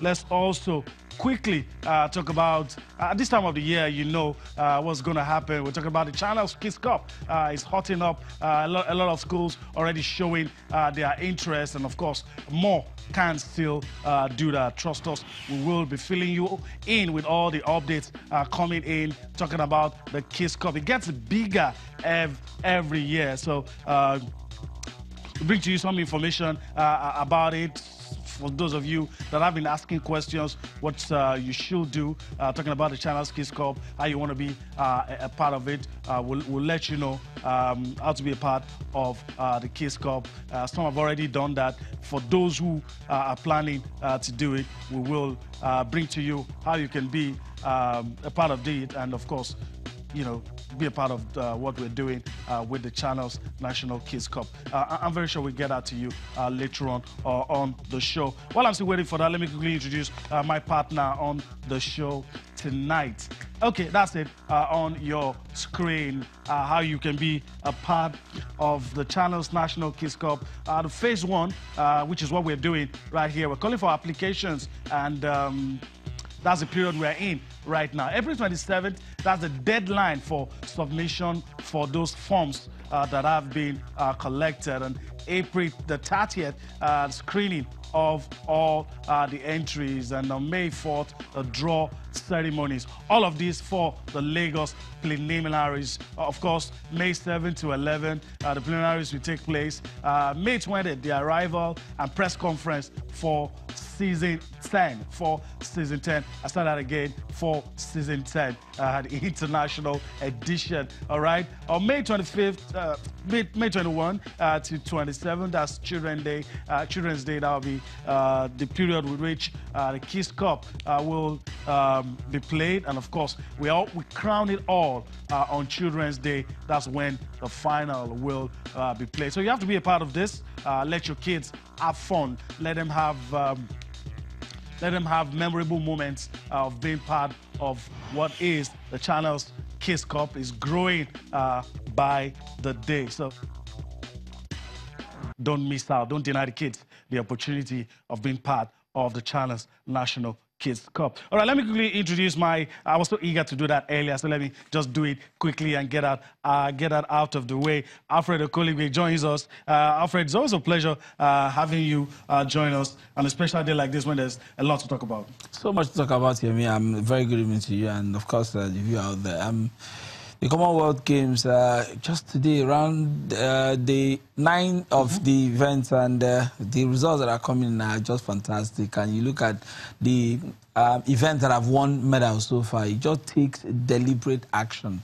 let's also quickly talk about this time of the year, you know what's going to happen. We're talking about the Channels Kids Cup. It's hotting up. A lot of schools already showing their interest, and of course, more can still do that. Trust us, we will be filling you in with all the updates coming in, talking about the Kids Cup. It gets bigger every year, so bring to you some information about it. For those of you that have been asking questions, what you should do, talking about the Channels Kids Cup, how you want to be a part of it, we'll let you know how to be a part of the Kids Cup. Some have already done that. For those who are planning to do it, we will bring to you how you can be a part of it, and of course, you know, be a part of what we're doing with the Channels National Kids Cup. I'm very sure we'll get that to you later on the show. While I'm still waiting for that, let me quickly introduce my partner on the show tonight. Okay, that's it on your screen, how you can be a part of the Channels National Kids Cup. The phase one, which is what we're doing right here. We're calling for applications, and that's the period we're in right now. April 27th, that's the deadline for submission for those forms that have been collected. And April the 30th, screening of all the entries. And on May 4th, the draw ceremonies. All of these for the Lagos preliminaries. Of course, May 7 to 11, the preliminaries will take place. May 20th, the arrival and press conference for season 10. I start that again for season 10, the international edition. All right. On May 25th, May 21 to 27, that's Children's Day. Children's Day, that will be the period with which the Kids Cup will be played, and of course, we crown it all on Children's Day. That's when the final will be played. So you have to be a part of this. Let your kids have fun. Let them have memorable moments of being part of what is the Channels Kids Cup. Is growing by the day. So don't miss out. Don't deny the kids the opportunity of being part of the Channels National Kids Cup. All right, let me quickly introduce I was so eager to do that earlier, so let me just do it quickly and get that out of the way. Alfred Okoligwe joins us. Alfred, it's always a pleasure having you join us on a special day like this when there's a lot to talk about. So much to talk about here, me. I'm very good evening to you, and of course, the viewer out there. The Commonwealth Games, just today, around the 9 of the events, and the results that are coming in are just fantastic. And you look at the events that have won medals so far, it just takes deliberate action.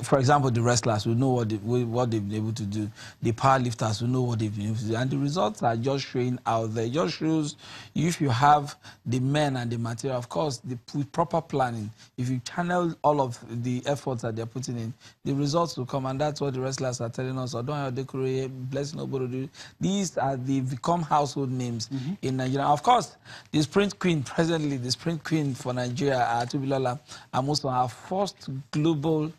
For example, the wrestlers will know what they've been able to do. The powerlifters will know what they've been able to do. And the results are just showing out there. It just shows if you have the men and the material, of course, with proper planning, if you channel all of the efforts that they're putting in, the results will come. And that's what the wrestlers are telling us. Blessing Obodo. These are become household names in Nigeria. Of course, the sprint queen presently, the sprint queen for Nigeria, Atubilola, and most of her first global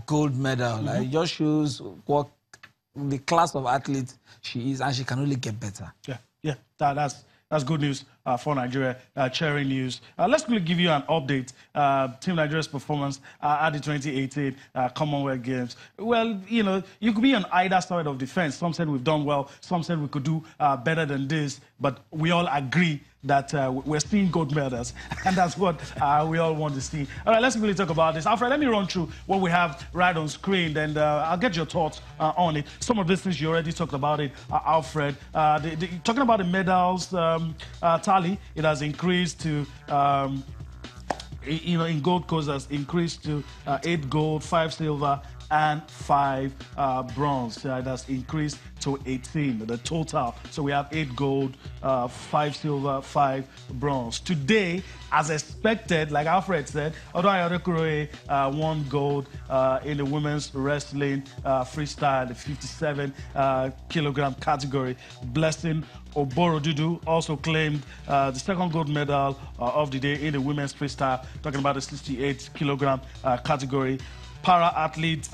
gold medal. It just shows what the class of athlete she is, and she can only get better. Yeah, that's good news for Nigeria, cheering news. Let's quickly give you an update. Team Nigeria's performance at the 2018 Commonwealth Games. Well, you know, you could be on either side of the fence. Some said we've done well, some said we could do better than this, but we all agree that we're seeing gold medals, and that's what we all want to see. All right, let's really talk about this. Alfred, let me run through what we have right on screen, and I'll get your thoughts on it. Some of these things you already talked about it, Alfred. Talking about the medals tally, it has increased to, in gold coast has increased to 8 gold, 5 silver, and 5 bronze. That's increased to 18, the total. So we have 8 gold, 5 silver, 5 bronze. Today, as expected, like Alfred said, Odoayo Adekunle won gold in the women's wrestling freestyle, the 57 kilogram category. Blessing Oborodudu also claimed the second gold medal of the day in the women's freestyle, talking about the 68 kilogram category. Para athletes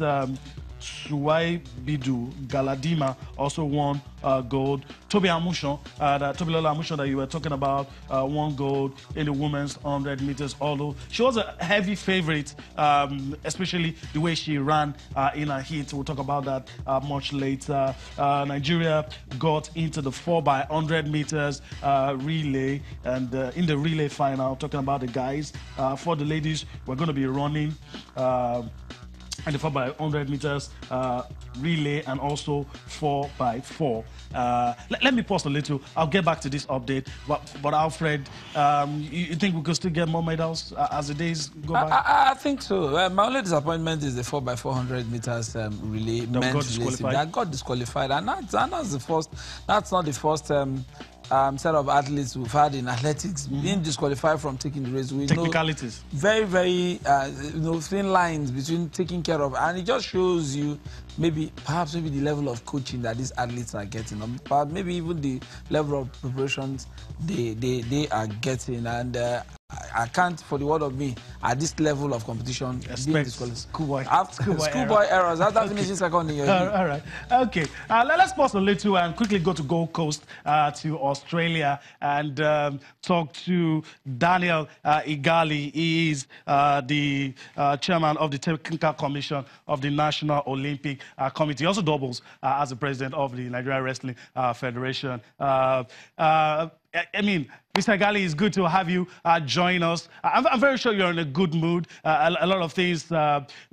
Suwai Bidu Galadima also won gold. Tobi Amushon, Tobilola Amushon that you were talking about, won gold in the women's 100 meters. Although she was a heavy favorite, especially the way she ran in her heat. We'll talk about that much later. Nigeria got into the 4x100 meters relay, and in the relay final, talking about the guys. For the ladies, we're going to be running and the 4x100 meters relay, and also 4x4. Let me pause a little. I'll get back to this update. But Alfred, you think we could still get more medals as the days go by? I think so. My only disappointment is the 4x400 meters relay. That got disqualified. That got disqualified, and that's the first. That's not the first set of athletes we've had in athletics being disqualified from taking the race. We Technicalities. Know very, very thin lines between taking care of, and it just shows you perhaps the level of coaching that these athletes are getting, but maybe even the level of preparations they are getting, and I can't, for the word of me, at this level of competition, schoolboy errors. After finishing second in your league. All right. Okay. Let's pause a little and quickly go to Gold Coast, to Australia, and talk to Daniel Igali. He is the chairman of the Technical Commission of the National Olympic Committee. He also doubles as the president of the Nigeria Wrestling Federation. I mean, Mr. Igali, it's good to have you join us. I'm very sure you're in a good mood. A lot of things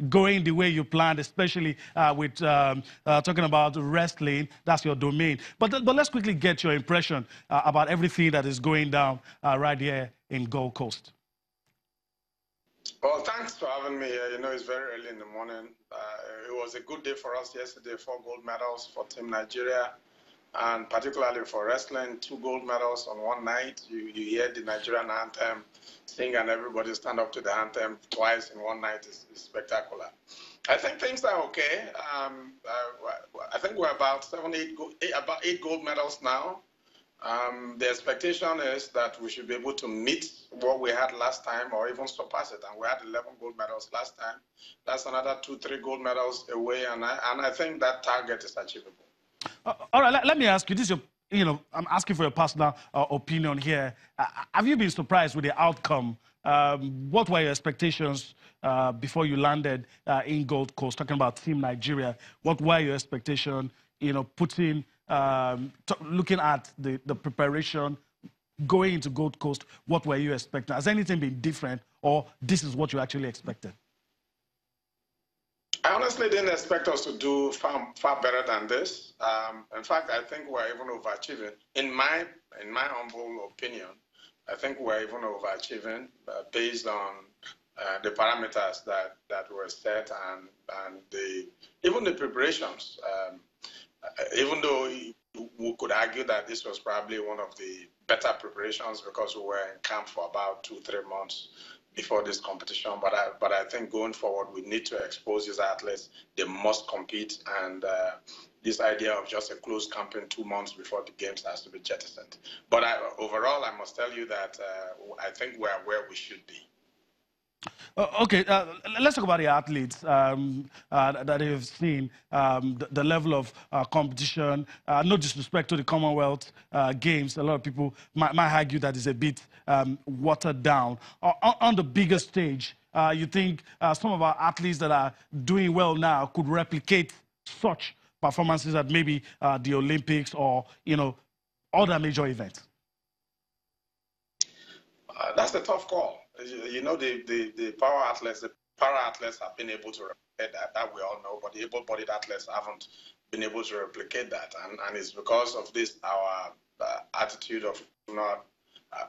going the way you planned, especially with talking about wrestling. That's your domain. But let's quickly get your impression about everything that is going down right here in Gold Coast. Well, thanks for having me here. You know, it's very early in the morning. It was a good day for us yesterday, 4 gold medals for Team Nigeria. And particularly for wrestling, 2 gold medals on one night. You hear the Nigerian anthem sing, and everybody stand up to the anthem twice in one night is spectacular. I think things are okay. I think we're about 8 gold medals now. The expectation is that we should be able to meet what we had last time, or even surpass it. And we had 11 gold medals last time. That's another 2-3 gold medals away, and I think that target is achievable. All right, let me ask you, this is I'm asking for your personal opinion here. Have you been surprised with the outcome? What were your expectations before you landed in Gold Coast, talking about Team Nigeria? What were your expectations, looking at the preparation, going into Gold Coast? What were you expecting? Has anything been different, or this is what you actually expected? I honestly didn't expect us to do far better than this. In fact, I think we're even overachieving. In my humble opinion, I think we're even overachieving based on the parameters that were set and even the preparations. Even though we could argue that this was probably one of the better preparations because we were in camp for about 2-3 months before this competition, but I think going forward we need to expose these athletes. They must compete, and this idea of just a closed campaign 2 months before the games has to be jettisoned. But overall, I must tell you that I think we're where we should be. Okay, let's talk about the athletes that you've seen, the level of competition. No disrespect to the Commonwealth Games. A lot of people might argue that it's a bit watered down. On the bigger stage, you think some of our athletes that are doing well now could replicate such performances at maybe the Olympics or, other major events? That's a tough call. You know, the power athletes, the para-athletes have been able to replicate that we all know, but the able-bodied athletes haven't been able to replicate that. And it's because of this, our attitude of not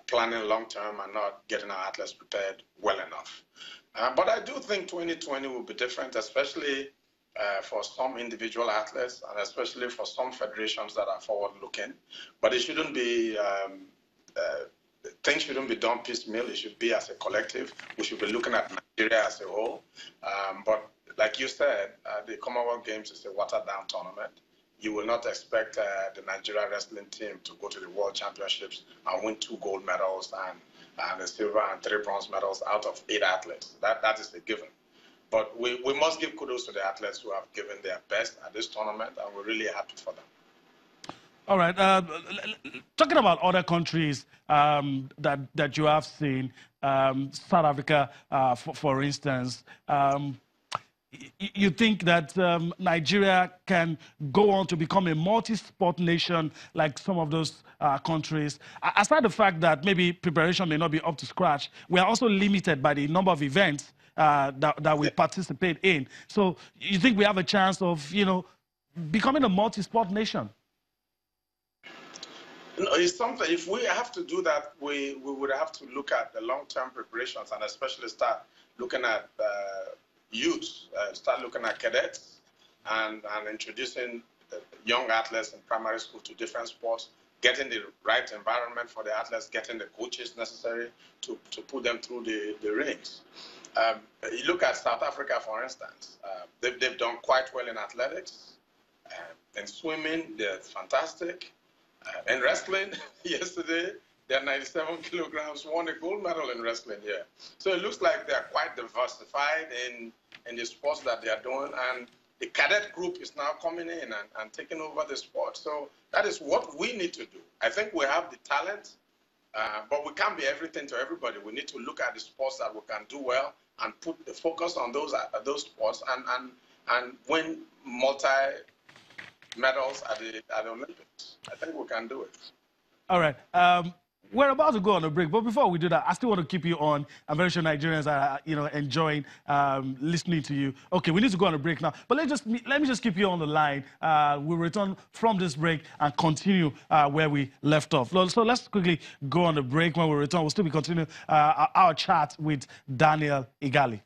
planning long-term and not getting our athletes prepared well enough. But I do think 2020 will be different, especially for some individual athletes, and especially for some federations that are forward-looking. But it shouldn't be... things shouldn't be done piecemeal. It should be as a collective. We should be looking at Nigeria as a whole. But like you said, the Commonwealth Games is a watered-down tournament. You will not expect the Nigeria wrestling team to go to the World Championships and win 2 gold medals and a silver and 3 bronze medals out of 8 athletes. That is a given. But we must give kudos to the athletes who have given their best at this tournament, and we're really happy for them. All right. Talking about other countries that you have seen, South Africa, for instance, you think that Nigeria can go on to become a multi-sport nation like some of those countries? Aside the fact that maybe preparation may not be up to scratch, we are also limited by the number of events that we participate in. So you think we have a chance of, becoming a multi-sport nation? It's something, if we have to do that, we would have to look at the long-term preparations and especially start looking at youth, start looking at cadets and introducing young athletes in primary school to different sports, getting the right environment for the athletes, getting the coaches necessary to put them through the rings. You look at South Africa, for instance, they've done quite well in athletics. In swimming, they're fantastic. In wrestling, yesterday, they're 97 kilograms, won a gold medal in wrestling here. So it looks like they're quite diversified in the sports that they are doing. And the cadet group is now coming in and taking over the sport. So that is what we need to do. I think we have the talent, but we can't be everything to everybody. We need to look at the sports that we can do well and put the focus on those sports and win medals at the Olympics. I think we can do it. All right. We're about to go on a break, but before we do that, I still want to keep you on. I'm very sure Nigerians are, enjoying listening to you. Okay, we need to go on a break now, but let me just keep you on the line. We'll return from this break and continue where we left off. So let's quickly go on a break. When we return, we'll still be continuing our chat with Daniel Igali.